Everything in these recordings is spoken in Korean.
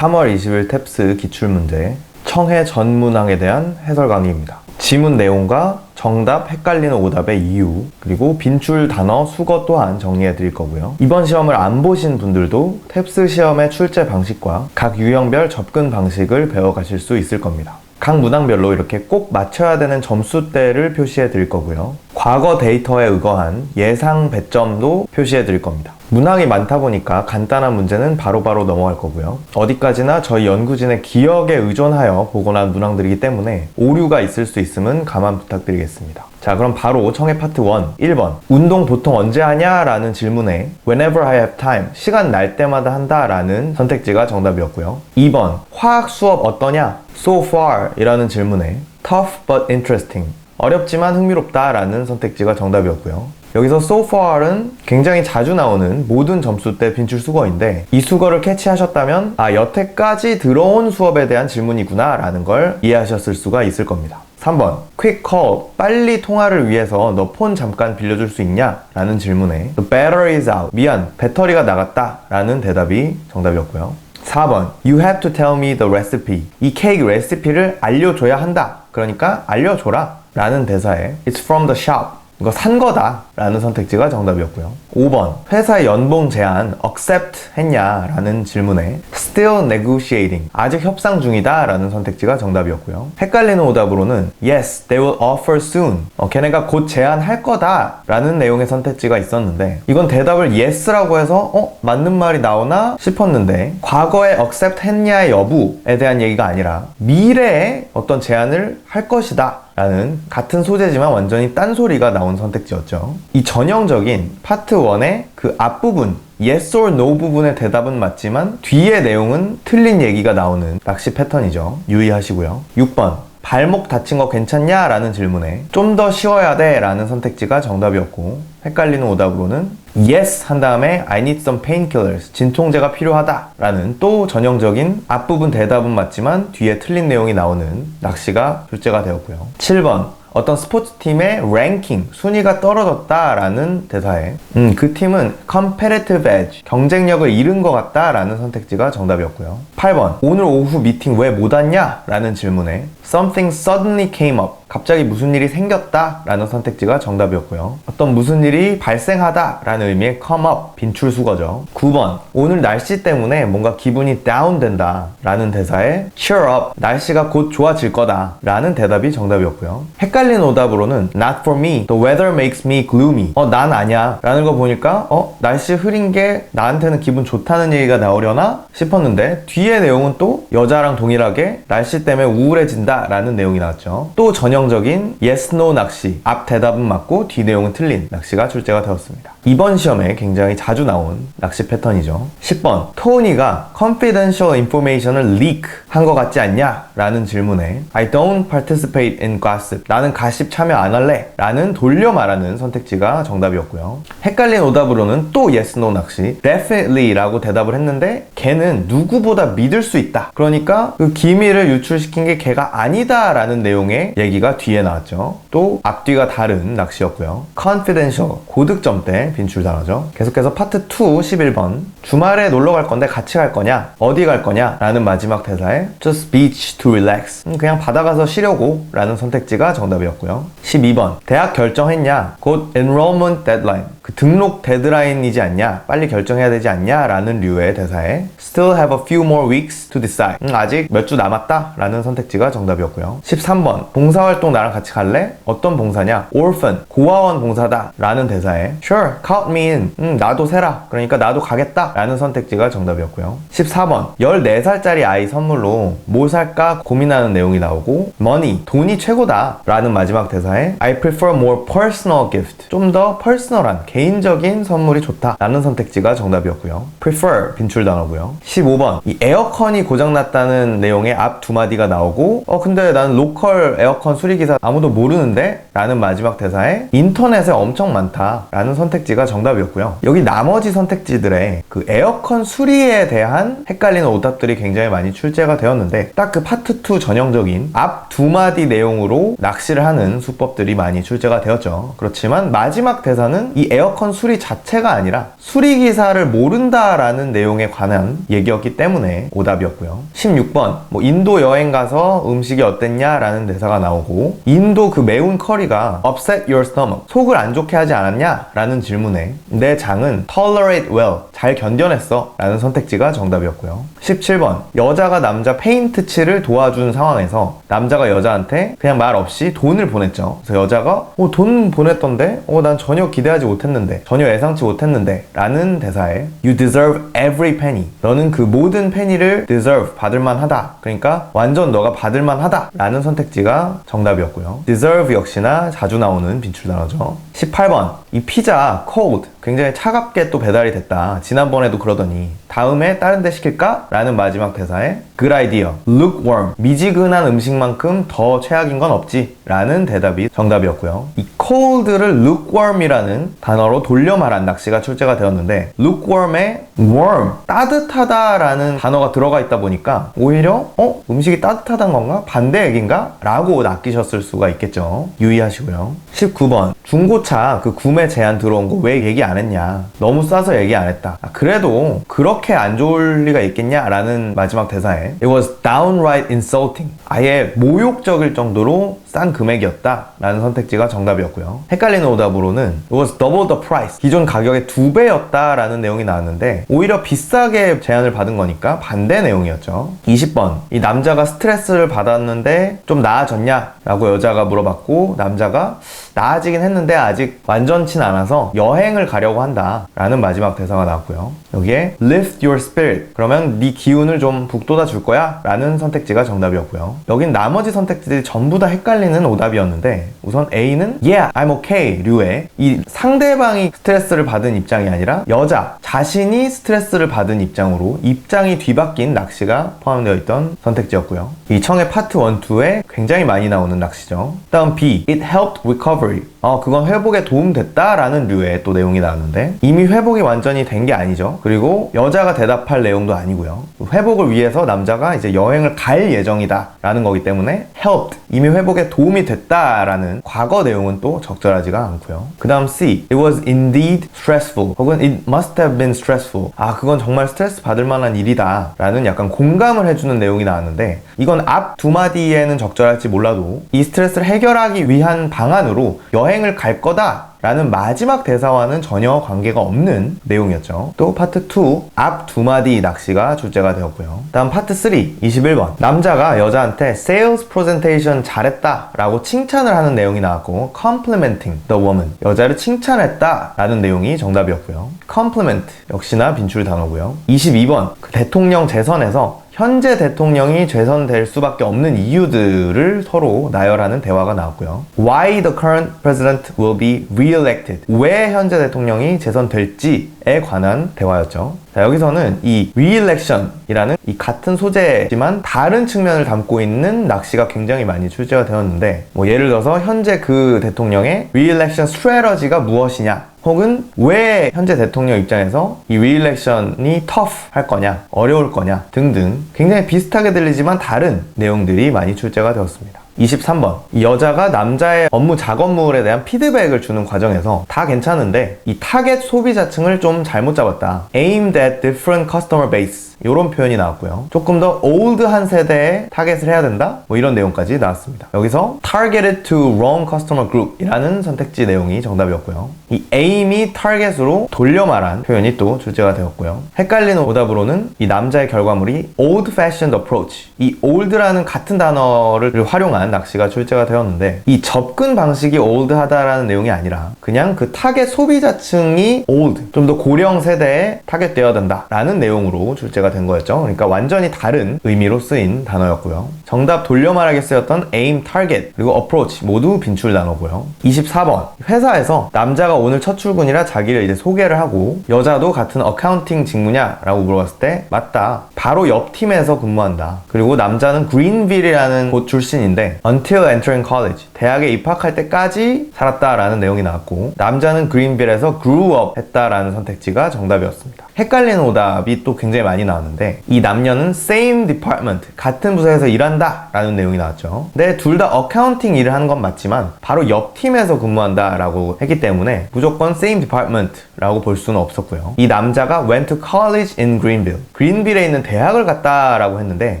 3월 20일 탭스 기출문제 청해 전문항에 대한 해설 강의입니다. 지문 내용과 정답, 헷갈리는 오답의 이유, 그리고 빈출 단어, 수거 또한 정리해 드릴 거고요. 이번 시험을 안 보신 분들도 탭스 시험의 출제 방식과 각 유형별 접근 방식을 배워가실 수 있을 겁니다. 각 문항별로 이렇게 꼭 맞춰야 되는 점수대를 표시해 드릴 거고요. 과거 데이터에 의거한 예상 배점도 표시해 드릴 겁니다. 문항이 많다 보니까 간단한 문제는 바로바로 넘어갈 거고요. 어디까지나 저희 연구진의 기억에 의존하여 보관한 문항들이기 때문에 오류가 있을 수 있음은 감안 부탁드리겠습니다. 자, 그럼 바로 청해 파트 1, 1번. 운동 보통 언제 하냐? 라는 질문에 Whenever I have time, 시간 날 때마다 한다 라는 선택지가 정답이었고요. 2번. 화학 수업 어떠냐? So far 이라는 질문에 Tough but interesting, 어렵지만 흥미롭다 라는 선택지가 정답이었고요. 여기서 so far은 굉장히 자주 나오는 모든 점수대 빈출 수거인데 이 수거를 캐치하셨다면 여태까지 들어온 수업에 대한 질문이구나 라는 걸 이해하셨을 수가 있을 겁니다. 3번. Quick call, 빨리 통화를 위해서 너 폰 잠깐 빌려줄 수 있냐? 라는 질문에 The battery is out, 미안, 배터리가 나갔다 라는 대답이 정답이었고요. 4번. You have to tell me the recipe, 이 케이크 레시피를 알려줘야 한다, 그러니까 알려줘라 라는 대사에 It's from the shop, 이거 산 거다 라는 선택지가 정답이었고요. 5번. 회사의 연봉 제안 accept 했냐? 라는 질문에 still negotiating, 아직 협상 중이다 라는 선택지가 정답이었고요. 헷갈리는 오답으로는 yes, they will offer soon, 걔네가 곧 제안할 거다 라는 내용의 선택지가 있었는데 이건 대답을 yes라고 해서 맞는 말이 나오나 싶었는데 과거에 accept 했냐의 여부에 대한 얘기가 아니라 미래에 어떤 제안을 할 것이다 라는 같은 소재지만 완전히 딴소리가 나온 선택지였죠. 이 전형적인 파트 1의 그 앞부분 yes or no 부분의 대답은 맞지만 뒤의 내용은 틀린 얘기가 나오는 낚시 패턴이죠. 유의하시고요. 6번. 발목 다친 거 괜찮냐? 라는 질문에 좀 더 쉬어야 돼 라는 선택지가 정답이었고 헷갈리는 오답으로는 yes 한 다음에 I need some painkillers, 진통제가 필요하다 라는 또 전형적인 앞부분 대답은 맞지만 뒤에 틀린 내용이 나오는 낚시가 출제가 되었고요. 7번. 어떤 스포츠팀의 랭킹, 순위가 떨어졌다 라는 대사에 그 팀은 competitive edge, 경쟁력을 잃은 것 같다 라는 선택지가 정답이었고요. 8번. 오늘 오후 미팅 왜 못 왔냐? 라는 질문에 something suddenly came up, 갑자기 무슨 일이 생겼다 라는 선택지가 정답이었고요. 어떤 무슨 일이 발생하다 라는 의미의 come up, 빈출 수거죠. 9번. 오늘 날씨 때문에 뭔가 기분이 다운 된다 라는 대사에 cheer up, 날씨가 곧 좋아질 거다 라는 대답이 정답이었고요. 헷갈린 오답으로는 not for me, the weather makes me gloomy, 난 아냐 라는 거 보니까 날씨 흐린 게 나한테는 기분 좋다는 얘기가 나오려나 싶었는데 뒤의 내용은 또 여자랑 동일하게 날씨 때문에 우울해진다 라는 내용이 나왔죠. 또 전형적인 yes, no 낚시, 앞 대답은 맞고 뒤 내용은 틀린 낚시가 출제가 되었습니다. 이번 시험에 굉장히 자주 나온 낚시 패턴이죠. 10번. 토니가 confidential information을 leak 한 것 같지 않냐? 라는 질문에 I don't participate in gossip, 나는 가십 참여 안 할래 라는 돌려 말하는 선택지가 정답이었고요. 헷갈린 오답으로는 또 yes, no 낚시, definitely 라고 대답을 했는데 걔는 누구보다 믿을 수 있다, 그러니까 그 기밀을 유출시킨 게 걔가 아니다 라는 내용의 얘기가 뒤에 나왔죠. 또 앞뒤가 다른 낚시였고요. confidential, 고득점대 빈출 단어죠. 계속해서 파트 2 11번. 주말에 놀러 갈 건데 같이 갈 거냐? 어디 갈 거냐? 라는 마지막 대사에 just beach to relax, 그냥 바다 가서 쉬려고 라는 선택지가 정답이었고요. 12번. 대학 결정했냐? 곧 enrollment deadline, 그 등록 데드라인이지 않냐? 빨리 결정해야 되지 않냐? 라는 류의 대사에 still have a few more weeks to decide, 아직 몇 주 남았다 라는 선택지가 정답이었고요. 13번. 봉사활동 나랑 같이 갈래? 어떤 봉사냐? orphan, 고아원 봉사다 라는 대사에 sure, count me in, 나도 세라, 그러니까 나도 가겠다 라는 선택지가 정답이었고요. 14번. 14살짜리 아이 선물로 뭘 살까 고민하는 내용이 나오고 money, 돈이 최고다 라는 마지막 대사에 I prefer more personal gift, 좀 더 퍼스널한 개인적인 선물이 좋다 라는 선택지가 정답이었고요. prefer 빈출 단어고요. 15번. 이 에어컨이 고장났다는 내용의 앞 두 마디가 나오고 근데 나는 로컬 에어컨 수리기사 아무도 모르는데 라는 마지막 대사에 인터넷에 엄청 많다 라는 선택지가 정답이었고요. 여기 나머지 선택지들의 그 에어컨 수리에 대한 헷갈리는 오답들이 굉장히 많이 출제가 되었는데 딱 그 파트 2 전형적인 앞 두 마디 내용으로 낚시를 이해를 하는 수법들이 많이 출제가 되었죠. 그렇지만 마지막 대사는 이 에어컨 수리 자체가 아니라 수리기사를 모른다라는 내용에 관한 얘기였기 때문에 오답이었고요. 16번 인도 여행 가서 음식이 어땠냐라는 대사가 나오고 인도 그 매운 커리가 upset your stomach, 속을 안 좋게 하지 않았냐? 라는 질문에 내 장은 tolerate well, 잘 견뎌냈어 라는 선택지가 정답이었고요. 17번 여자가 남자 페인트 칠을 도와준 상황에서 남자가 여자한테 그냥 말 없이 돈을 보냈죠. 그래서 여자가 돈 보냈던데? 난 전혀 기대하지 못했는데, 전혀 예상치 못했는데 라는 대사에 You deserve every penny, 너는 그 모든 페니를 deserve, 받을만 하다. 그러니까 완전 너가 받을만 하다 라는 선택지가 정답이었고요. deserve 역시나 자주 나오는 빈출 단어죠. 18번 이 피자 cold, 굉장히 차갑게 또 배달이 됐다. 지난번에도 그러더니 다음에 다른 데 시킬까? 라는 마지막 대사에 Good idea, lukewarm, 미지근한 음식만큼 더 최악인 건 없지 라는 대답이 정답이었고요. 이 cold를 lukewarm이라는 단어로 돌려 말한 낚시가 출제가 되었는데 lukewarm에 warm, 따뜻하다 라는 단어가 들어가 있다 보니까 오히려 음식이 따뜻하단 건가? 반대 얘기인가? 라고 낚이셨을 수가 있겠죠. 유의하시고요. 19번 중고차 그 구매 제한 들어온 거 왜 얘기 안 했냐? 너무 싸서 얘기 안 했다. 그래도 그렇게 안 좋을 리가 있겠냐? 라는 마지막 대사에 It was downright insulting, 아예 모욕적일 정도로 싼 금액이었다 라는 선택지가 정답이었고요. 헷갈리는 오답으로는 It was double the price, 기존 가격의 2배였다 라는 내용이 나왔는데 오히려 비싸게 제한을 받은 거니까 반대 내용이었죠. 20번 이 남자가 스트레스를 받았는데 좀 나아졌냐? 라고 여자가 물어봤고 남자가 나아지긴 했는데 아직 완전치는 않아서 여행을 가려고 한다 라는 마지막 대사가 나왔고요. 여기에 lift your spirit, 그러면 네 기운을 좀 북돋아 줄 거야? 라는 선택지가 정답이었고요. 여긴 나머지 선택지들이 전부 다 헷갈리는 오답이었는데 우선 A는 Yeah, I'm okay 류의 이 상대방이 스트레스를 받은 입장이 아니라 여자 자신이 스트레스를 받은 입장으로 입장이 뒤바뀐 낚시가 포함되어 있던 선택지였고요. 이 청의 파트 1, 2에 굉장히 많이 나오는 낚시죠. 다음 B, It helped recovery, 그건 회복에 도움됐다 라는 류의 또 내용이 나왔는데 이미 회복이 완전히 된 게 아니죠. 그리고 여자가 대답할 내용도 아니고요. 회복을 위해서 남자가 이제 여행을 갈 예정이다 라는 거기 때문에 helped, 이미 회복에 도움이 됐다 라는 과거 내용은 또 적절하지가 않고요. 그 다음 C, It was indeed stressful, 혹은 It must have been stressful, 그건 정말 스트레스 받을 만한 일이다 라는 약간 공감을 해주는 내용이 나왔는데 이건 앞 두 마디에는 적절할지 몰라도 이 스트레스를 해결하기 위한 방안으로 여행을 갈 거다 라는 마지막 대사와는 전혀 관계가 없는 내용이었죠. 또 파트 2 앞 두 마디 낚시가 출제가 되었고요. 다음 파트 3 21번 남자가 여자한테 sales presentation 잘했다 라고 칭찬을 하는 내용이 나왔고 complimenting the woman, 여자를 칭찬했다 라는 내용이 정답이었고요. compliment 역시나 빈출 단어고요. 22번 그 대통령 재선에서 현재 대통령이 재선될 수밖에 없는 이유들을 서로 나열하는 대화가 나왔고요. Why the current president will be re-elected, 왜 현재 대통령이 재선될지에 관한 대화였죠. 자, 여기서는 이 re-election이라는 이 같은 소재지만 다른 측면을 담고 있는 낚시가 굉장히 많이 출제가 되었는데 예를 들어서 현재 그 대통령의 re-election strategy가 무엇이냐, 혹은 왜 현재 대통령 입장에서 이 리일렉션이 터프 할 거냐, 어려울 거냐 등등 굉장히 비슷하게 들리지만 다른 내용들이 많이 출제가 되었습니다. 23번 이 여자가 남자의 업무 작업물에 대한 피드백을 주는 과정에서 다 괜찮은데 이 타겟 소비자층을 좀 잘못 잡았다, aimed at different customer base, 이런 표현이 나왔고요. 조금 더 올드한 세대에 타겟을 해야 된다, 이런 내용까지 나왔습니다. 여기서 targeted to wrong customer group 이라는 선택지 내용이 정답이었고요. 이 aim이 target으로 돌려 말한 표현이 또 출제가 되었고요. 헷갈리는 오답으로는 이 남자의 결과물이 old fashioned approach, 이 old라는 같은 단어를 활용한 낚시가 출제가 되었는데 이 접근 방식이 올드하다라는 내용이 아니라 그냥 그 타겟 소비자층이 old, 좀 더 고령 세대에 타겟되어야 된다라는 내용으로 출제가 된 거였죠. 그러니까 완전히 다른 의미로 쓰인 단어였고요. 정답 돌려 말하게 쓰였던 aim, target, 그리고 approach 모두 빈출 단어고요. 24번 회사에서 남자가 오늘 첫 출근이라 자기를 이제 소개를 하고 여자도 같은 어카운팅 직무냐? 라고 물어봤을 때 맞다, 바로 옆 팀에서 근무한다, 그리고 남자는 그린빌이라는 곳 출신인데 until entering college, 대학에 입학할 때까지 살았다라는 내용이 나왔고 남자는 그린빌에서 grew up 했다라는 선택지가 정답이었습니다. 헷갈리는 오답이 또 굉장히 많이 나왔는데 나왔는데 이 남녀는 same department, 같은 부서에서 일한다 라는 내용이 나왔죠. 근데 둘 다 어카운팅 일을 하는 건 맞지만 바로 옆 팀에서 근무한다 라고 했기 때문에 무조건 same department 라고 볼 수는 없었고요. 이 남자가 went to college in Greenville, 그린빌에 있는 대학을 갔다 라고 했는데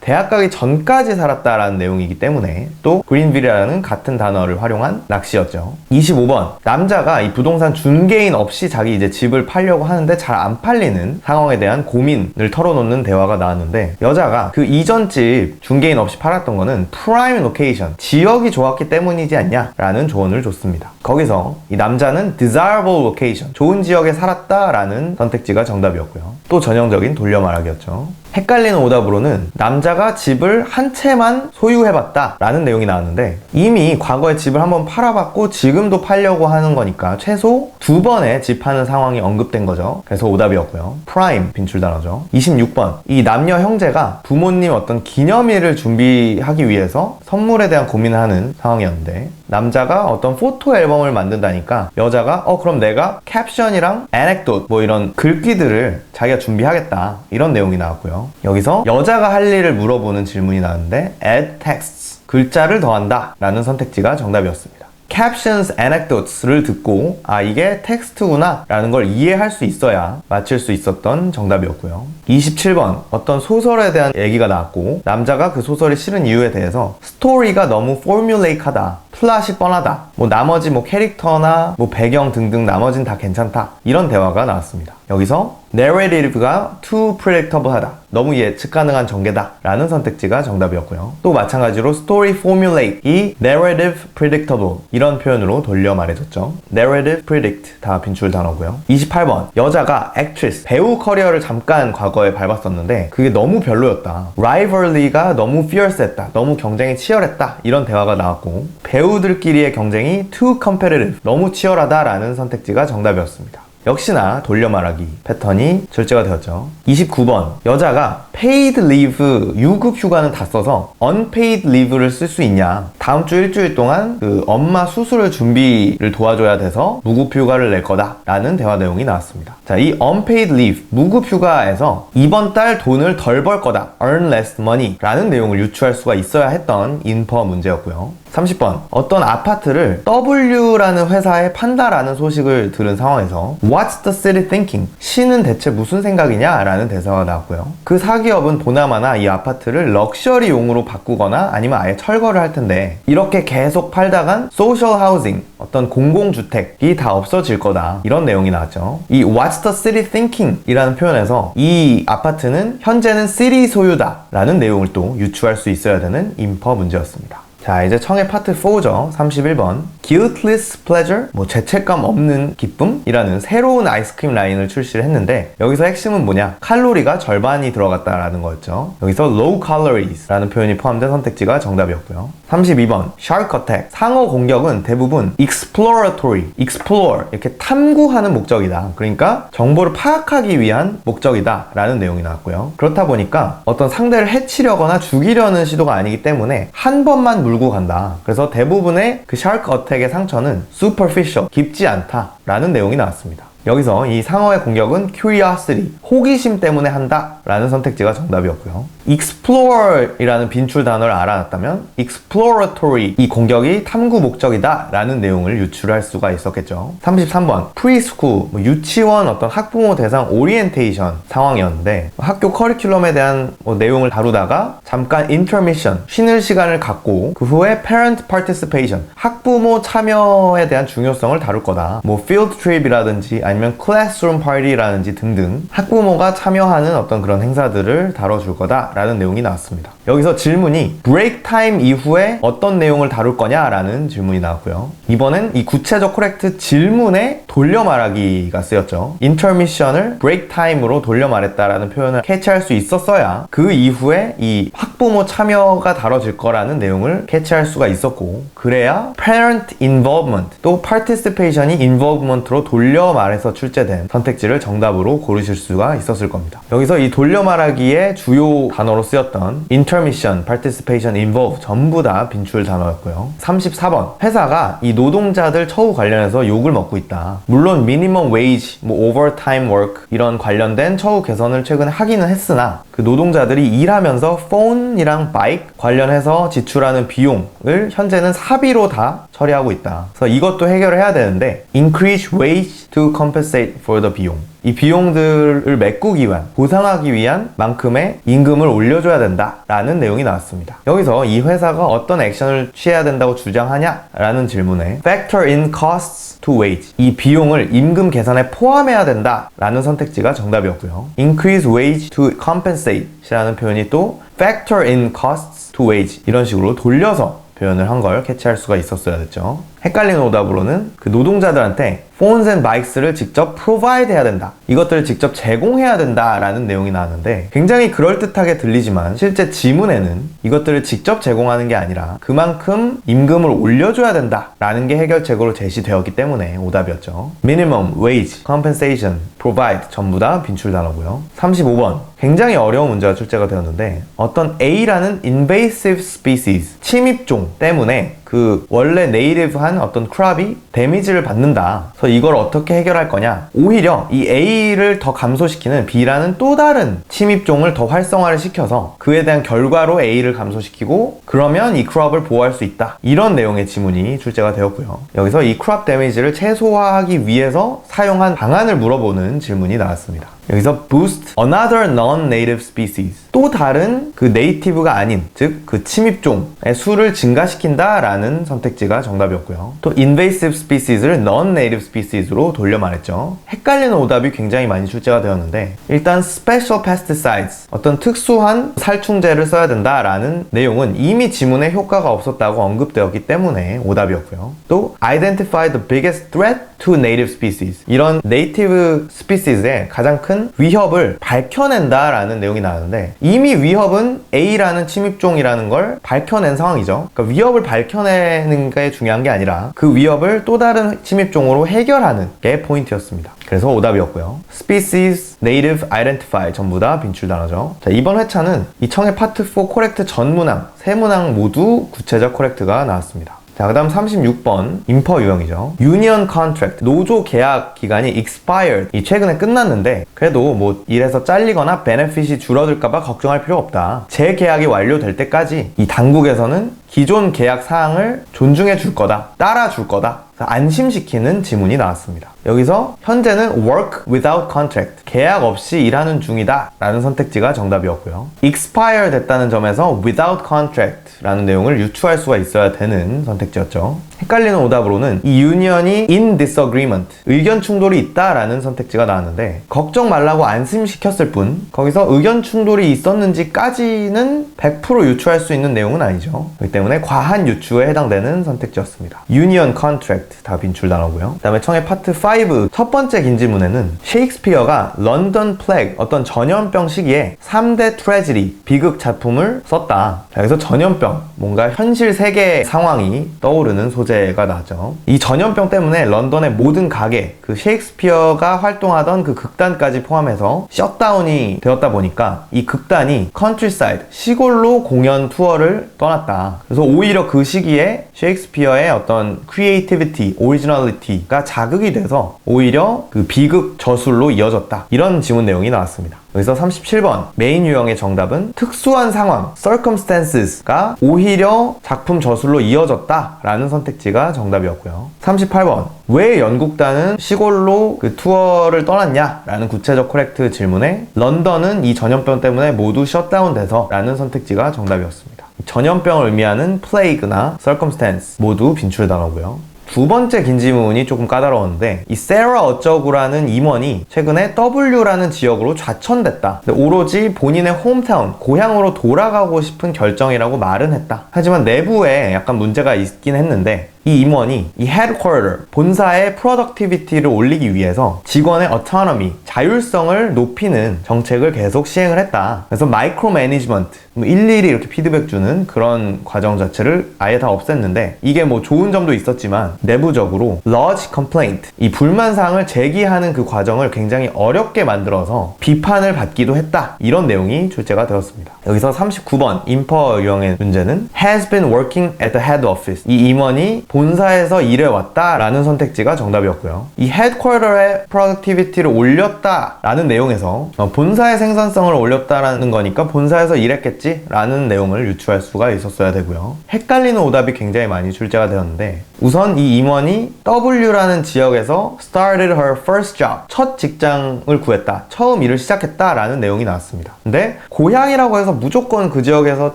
대학 가기 전까지 살았다 라는 내용이기 때문에 또 그린빌이라는 같은 단어를 활용한 낚시였죠. 25번, 남자가 이 부동산 중개인 없이 자기 이제 집을 팔려고 하는데 잘 안 팔리는 상황에 대한 고민을 털어놓는 대화가 나왔는데 여자가 그 이전 집 중개인 없이 팔았던 거는 prime location, 지역이 좋았기 때문이지 않냐 라는 조언을 줬습니다. 거기서 이 남자는 desirable location, 좋은 지역에 살았다 라는 선택지가 정답이었고요. 또 전형적인 돌려 말하기였죠. 헷갈리는 오답으로는 남자가 집을 한 채만 소유해봤다 라는 내용이 나왔는데 이미 과거에 집을 한번 팔아봤고 지금도 팔려고 하는 거니까 최소 2번의 집 파는 상황이 언급된 거죠. 그래서 오답이었고요. 프라임 빈출 단어죠. 26번, 이 남녀 형제가 부모님 어떤 기념일을 준비하기 위해서 선물에 대한 고민을 하는 상황이었는데 남자가 어떤 포토 앨범을 만든다니까 여자가 그럼 내가 캡션이랑 anecdote 뭐 이런 글귀들을 자기가 준비하겠다 이런 내용이 나왔고요. 여기서 여자가 할 일을 물어보는 질문이 나왔는데 add texts, 글자를 더한다 라는 선택지가 정답이었습니다. captions, anecdotes를 듣고 이게 텍스트구나 라는 걸 이해할 수 있어야 맞힐 수 있었던 정답이었고요. 27번, 어떤 소설에 대한 얘기가 나왔고 남자가 그 소설이 싫은 이유에 대해서 스토리가 너무 formulaic하다, 플롯이 뻔하다, 나머지 캐릭터나 배경 등등 나머진 다 괜찮다 이런 대화가 나왔습니다. 여기서 narrative가 too predictable하다, 너무 예측 가능한 전개다 라는 선택지가 정답이었고요. 또 마찬가지로 story formulate, 이 narrative predictable 이런 표현으로 돌려 말해줬죠. narrative predict 다 빈출 단어고요. 28번, 여자가 actress, 배우 커리어를 잠깐 과거에 밟았었는데 그게 너무 별로였다, rivalry가 너무 fierce했다, 너무 경쟁이 치열했다 이런 대화가 나왔고 배우들끼리의 경쟁이 too competitive, 너무 치열하다 라는 선택지가 정답이었습니다. 역시나 돌려 말하기 패턴이 절제가 되었죠. 29번, 여자가 paid leave, 유급 휴가는 다 써서 unpaid leave를 쓸 수 있냐, 다음 주 일주일 동안 그 엄마 수술 준비를 도와줘야 돼서 무급 휴가를 낼 거다 라는 대화 내용이 나왔습니다. 자, 이 unpaid leave, 무급 휴가에서 이번 달 돈을 덜 벌 거다, earn less money 라는 내용을 유추할 수가 있어야 했던 인퍼 문제였고요. 30번, 어떤 아파트를 W라는 회사에 판다라는 소식을 들은 상황에서 What's the city thinking? 시는 대체 무슨 생각이냐? 라는 대사가 나왔고요. 그 사기업은 보나마나 이 아파트를 럭셔리용으로 바꾸거나 아니면 아예 철거를 할 텐데 이렇게 계속 팔다간 social housing, 어떤 공공주택이 다 없어질 거다 이런 내용이 나왔죠. 이 What's the city thinking? 이라는 표현에서 이 아파트는 현재는 city 소유다 라는 내용을 또 유추할 수 있어야 되는 인퍼 문제였습니다. 자, 이제 청의 파트 4죠. 31번. Guiltless pleasure, 죄책감 없는 기쁨이라는 새로운 아이스크림 라인을 출시를 했는데 여기서 핵심은 뭐냐? 칼로리가 절반이 들어갔다라는 거였죠. 여기서 low calories 라는 표현이 포함된 선택지가 정답이었고요. 32번. Shark attack, 상어 공격은 대부분 exploratory, explore, 이렇게 탐구하는 목적이다. 그러니까 정보를 파악하기 위한 목적이다 라는 내용이 나왔고요. 그렇다 보니까 어떤 상대를 해치려거나 죽이려는 시도가 아니기 때문에 한 번만 물고 간다. 그래서 대부분의 그 샤크 어택의 상처는 superficial, 깊지 않다 라는 내용이 나왔습니다. 여기서 이 상어의 공격은 curiosity, 호기심 때문에 한다 라는 선택지가 정답이었고요. explore 이라는 빈출 단어를 알아놨다면 exploratory, 이 공격이 탐구 목적이다 라는 내용을 유출할 수가 있었겠죠. 33번, preschool, 유치원 어떤 학부모 대상 오리엔테이션 상황이었는데 학교 커리큘럼에 대한 내용을 다루다가 잠깐 intermission, 쉬는 시간을 갖고 그 후에 parent participation, 학부모 참여에 대한 중요성을 다룰 거다. field trip이라든지 아니면 클래스룸 파티라든지 등등 학부모가 참여하는 어떤 그런 행사들을 다뤄줄 거다 라는 내용이 나왔습니다. 여기서 질문이 브레이크 타임 이후에 어떤 내용을 다룰 거냐 라는 질문이 나왔고요. 이번엔 이 구체적 코렉트 질문에 돌려 말하기가 쓰였죠. 인터미션을 브레이크 타임으로 돌려 말했다라는 표현을 캐치할 수 있었어야 그 이후에 이 학부모 참여가 다뤄질 거라는 내용을 캐치할 수가 있었고, 그래야 parent involvement 또 participation이 involvement로 돌려 말했 해서 출제된 선택지를 정답으로 고르실 수가 있었을 겁니다. 여기서 이 돌려 말하기의 주요 단어로 쓰였던 intermission, participation, involve 전부 다 빈출 단어였고요. 34번, 회사가 이 노동자들 처우 관련해서 욕을 먹고 있다. 물론 minimum wage, overtime work 이런 관련된 처우 개선을 최근에 하기는 했으나 그 노동자들이 일하면서 폰이랑 바이크 관련해서 지출하는 비용을 현재는 사비로 다 처리하고 있다. 그래서 이것도 해결을 해야 되는데 increase wage to compensate for the 비용. 이 비용들을 메꾸기 위한, 보상하기 위한 만큼의 임금을 올려줘야 된다라는 내용이 나왔습니다. 여기서 이 회사가 어떤 액션을 취해야 된다고 주장하냐라는 질문에 factor in costs to wage, 이 비용을 임금 계산에 포함해야 된다라는 선택지가 정답이었고요. increase wage to compensate 이라는 표현이 또 factor in costs to wage 이런 식으로 돌려서 표현을 한 걸 캐치할 수가 있었어야 됐죠. 헷갈리는 오답으로는 그 노동자들한테 phones and bikes를 직접 provide 해야 된다. 이것들을 직접 제공해야 된다라는 내용이 나왔는데 굉장히 그럴듯하게 들리지만 실제 지문에는 이것들을 직접 제공하는 게 아니라 그만큼 임금을 올려줘야 된다라는 게 해결책으로 제시되었기 때문에 오답이었죠. minimum wage, compensation, provide 전부 다 빈출 단어고요. 35번, 굉장히 어려운 문제가 출제가 되었는데 어떤 A라는 invasive species, 침입종 때문에 그 원래 네이티브한 어떤 크랍이 데미지를 받는다. 그래서 이걸 어떻게 해결할 거냐? 오히려 이 A를 더 감소시키는 B라는 또 다른 침입종을 더 활성화를 시켜서 그에 대한 결과로 A를 감소시키고 그러면 이 크랍을 보호할 수 있다. 이런 내용의 지문이 출제가 되었고요. 여기서 이 크랍 데미지를 최소화하기 위해서 사용한 방안을 물어보는 질문이 나왔습니다. 여기서 boost another non-native species, 또 다른 그 네이티브가 아닌, 즉 그 침입종의 수를 증가시킨다 라는 선택지가 정답이었고요. 또 invasive species를 non-native species로 돌려 말했죠. 헷갈리는 오답이 굉장히 많이 출제가 되었는데 일단 special pesticides, 어떤 특수한 살충제를 써야 된다 라는 내용은 이미 지문에 효과가 없었다고 언급되었기 때문에 오답이었고요. 또 identify the biggest threat to native species, 이런 네이티브 스피시스의 가장 큰 위협을 밝혀낸다 라는 내용이 나오는데 이미 위협은 A라는 침입종이라는 걸 밝혀낸 상황이죠. 그러니까 위협을 밝혀내는 게 중요한 게 아니라 그 위협을 또 다른 침입종으로 해결하는 게 포인트였습니다. 그래서 오답이었고요. species, native, identify 전부 다 빈출 단어죠. 자, 이번 회차는 이 청해 파트 4 코렉트 전 문항, 세 문항 모두 구체적 코렉트가 나왔습니다. 자, 그 다음 36번 인퍼 유형이죠. Union contract, 노조 계약 기간이 expired, 이 최근에 끝났는데 그래도 뭐 일에서 잘리거나 베네핏이 줄어들까봐 걱정할 필요 없다. 재계약이 완료될 때까지 이 당국에서는 기존 계약 사항을 존중해 줄 거다, 따라 줄 거다, 안심시키는 지문이 나왔습니다. 여기서 현재는 work without contract, 계약 없이 일하는 중이다 라는 선택지가 정답이었고요. expire 됐다는 점에서 without contract 라는 내용을 유추할 수가 있어야 되는 선택지였죠. 헷갈리는 오답으로는 이 유니언이 in disagreement, 의견 충돌이 있다 라는 선택지가 나왔는데 걱정 말라고 안심시켰을 뿐 거기서 의견 충돌이 있었는지까지는 100% 유추할 수 있는 내용은 아니죠. 그렇기 때문에 과한 유추에 해당되는 선택지였습니다. union contract 다 빈출 단어고요. 그 다음에 청해 파트 5 첫 번째 긴 지문에는 셰익스피어가 런던 플래그, 어떤 전염병 시기에 3대 트래지디, 비극 작품을 썼다. 자, 여기서 전염병, 뭔가 현실 세계 상황이 떠오르는 소재가 나죠. 이 전염병 때문에 런던의 모든 가게, 그 셰익스피어가 활동하던 그 극단까지 포함해서 셧다운이 되었다 보니까 이 극단이 컨트리사이드, 시골로 공연 투어를 떠났다. 그래서 오히려 그 시기에 셰익스피어의 어떤 크리에이티비티, 오리지널리티가 자극이 돼서 오히려 그 비극 저술로 이어졌다. 이런 지문 내용이 나왔습니다. 여기서 37번 메인 유형의 정답은 특수한 상황, circumstances가 오히려 작품 저술로 이어졌다 라는 선택지가 정답이었고요. 38번 왜 영국단은 시골로 그 투어를 떠났냐 라는 구체적 코렉트 질문에 런던은 이 전염병 때문에 모두 셧다운 돼서 라는 선택지가 정답이었습니다. 전염병을 의미하는 plague나 circumstance 모두 빈출 단어고요. 두 번째 긴 지문이 조금 까다로웠는데 이 세라 어쩌구라는 임원이 최근에 W라는 지역으로 좌천됐다. 근데 오로지 본인의 홈타운, 고향으로 돌아가고 싶은 결정이라고 말은 했다. 하지만 내부에 약간 문제가 있긴 했는데 이 임원이 이 headquarter, 본사의 productivity를 올리기 위해서 직원의 autonomy, 자율성을 높이는 정책을 계속 시행을 했다. 그래서 micromanagement, 일일이 이렇게 피드백 주는 그런 과정 자체를 아예 다 없앴는데, 이게 뭐 좋은 점도 있었지만 내부적으로 lodge complaint, 이 불만사항을 제기하는 그 과정을 굉장히 어렵게 만들어서 비판을 받기도 했다. 이런 내용이 출제가 되었습니다. 여기서 39번 인퍼 유형의 문제는 has been working at the head office, 이 임원이 본사에서 일해왔다라는 선택지가 정답이었고요. 이 headquarter의 productivity를 올렸다라는 내용에서 본사의 생산성을 올렸다라는 거니까 본사에서 일했겠지 라는 내용을 유추할 수가 있었어야 되고요. 헷갈리는 오답이 굉장히 많이 출제가 되었는데, 우선 이 임원이 W라는 지역에서 started her first job, 첫 직장을 구했다, 처음 일을 시작했다 라는 내용이 나왔습니다. 근데 고향이라고 해서 무조건 그 지역에서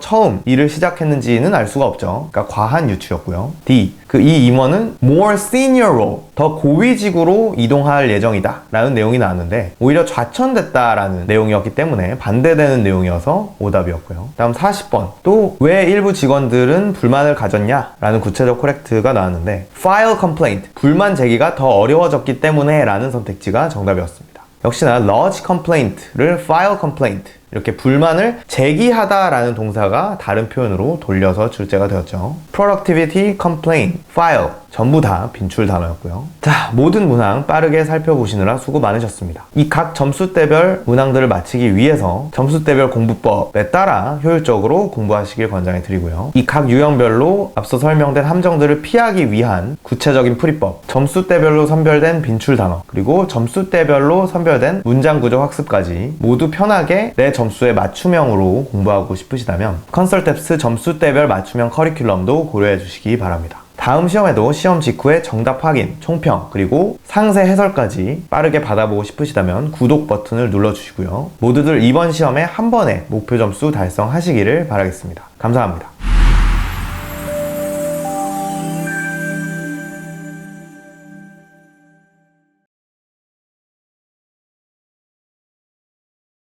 처음 일을 시작했는지는 알 수가 없죠. 그러니까 과한 유추였고요. D, 이 임원은 more senior role, 더 고위직으로 이동할 예정이다 라는 내용이 나왔는데 오히려 좌천됐다 라는 내용이었기 때문에 반대되는 내용이어서 오답이었고요. 다음 40번, 또 왜 일부 직원들은 불만을 가졌냐 라는 구체적 코렉트가 나왔는데 file complaint, 불만 제기가 더 어려워졌기 때문에 라는 선택지가 정답이었습니다. 역시나 lodge complaint를 file complaint, 이렇게 불만을 제기하다 라는 동사가 다른 표현으로 돌려서 출제가 되었죠. productivity, complaint, file 전부 다 빈출 단어였고요. 자, 모든 문항 빠르게 살펴보시느라 수고 많으셨습니다. 이 각 점수대별 문항들을 마치기 위해서 점수대별 공부법에 따라 효율적으로 공부하시길 권장해 드리고요. 이 각 유형별로 앞서 설명된 함정들을 피하기 위한 구체적인 풀이법, 점수대별로 선별된 빈출 단어, 그리고 점수대별로 선별된 문장 구조 학습까지 모두 편하게 내 점수에 맞춤형으로 공부하고 싶으시다면 컨설탭스 점수대별 맞춤형 커리큘럼도 고려해 주시기 바랍니다. 다음 시험에도 시험 직후에 정답 확인, 총평, 그리고 상세 해설까지 빠르게 받아보고 싶으시다면 구독 버튼을 눌러주시고요. 모두들 이번 시험에 한 번에 목표 점수 달성하시기를 바라겠습니다. 감사합니다.